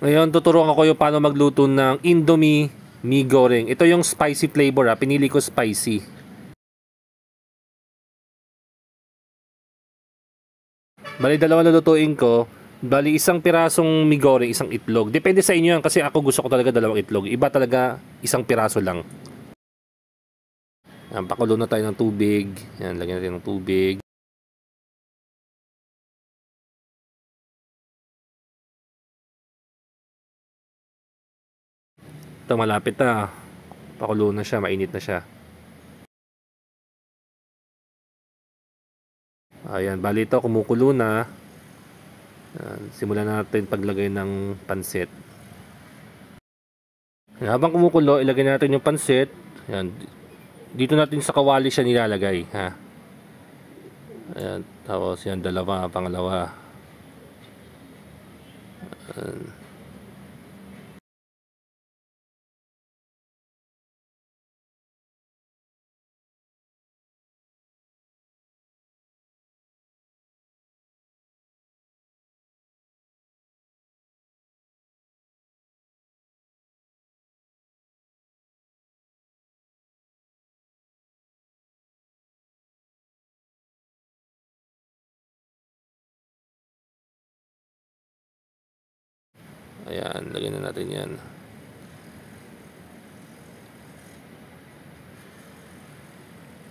Ngayon, tuturuan ko yung paano magluto ng Indomie mi goreng. Ito yung spicy flavor ha. Pinili ko spicy. Bali, dalawa lulutuin ko. Bali, isang pirasong mi goreng, isang itlog. Depende sa inyo yan kasi ako gusto ko talaga dalawang itlog. Iba talaga isang piraso lang. Yan, pakulo na tayo ng tubig. Yan, lagyan natin ng tubig. Ito, malapit na. Pakulo na siya, mainit na siya. Ayan, bali ito, kumukulo na. Simulan natin paglagay ng pansit. Habang kumukulo, ilagay natin yung pansit. Ayan, dito natin sa kawali siya nilalagay, ha. Ayan, tapos yan, dalawa, pangalawa. Ayan. Ayan, lagyan na natin yan.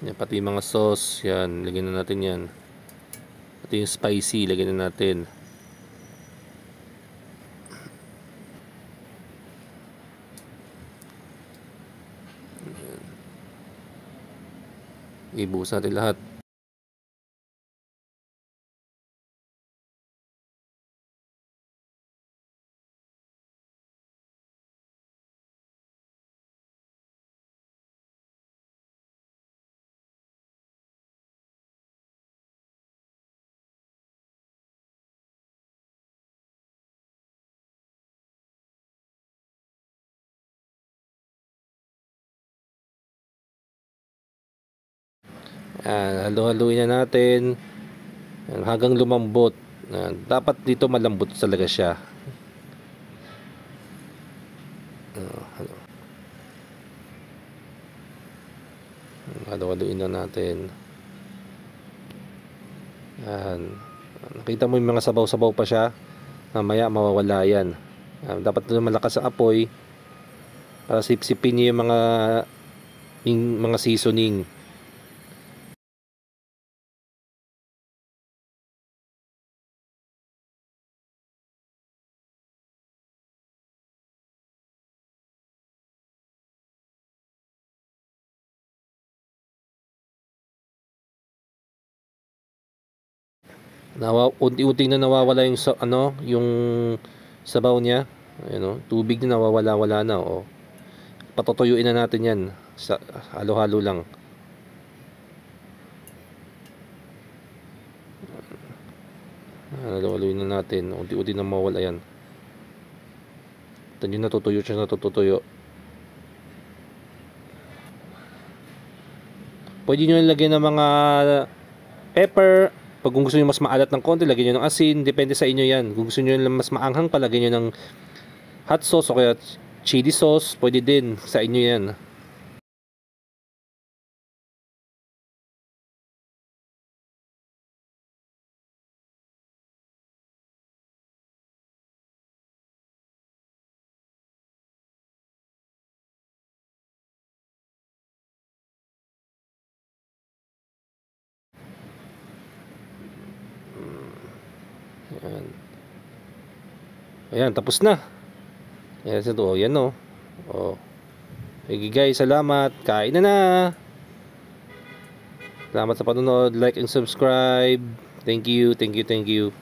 Yan, pati yung mga sauce, yan, lagyan na natin yan. Pati yung spicy, lagyan na natin. Ibuhos natin lahat. Halo-haluin na natin. Yan, hanggang lumambot. Yan, dapat dito malambot talaga siya. Halo-haluin na natin. Yan. Nakita mo yung mga sabaw-sabaw pa siya. Mamaya mawawala yan. Dapat na malakas ang apoy para sipsipin niyo yung mga seasoning. Unti-unti na nawawala yung yung sabaw niya. Ayun, tubig na nawawala na, oh. Patutuyuin na natin 'yan. Sa halo-halo lang. Halo-haloin na natin. Unti-unti na mawawala 'yan. Ito yung natutuyo siya, natutuyo. Pwede nyo lagyan ng mga pepper. Pag gusto niyo mas maalat ng konti, lagyan niyo ng asin. Depende sa inyo yan. Kung gusto niyo mas maanghang pa, lagyan niyo ng hot sauce o kaya chili sauce. Pwede din. Sa inyo yan. Ayan. Ayan, tapos na. Ayan, ito, oh, yan, oh. Oh. Okay, guys, salamat. Kain na. Salamat sa panonood. Like and subscribe. Thank you, thank you, thank you.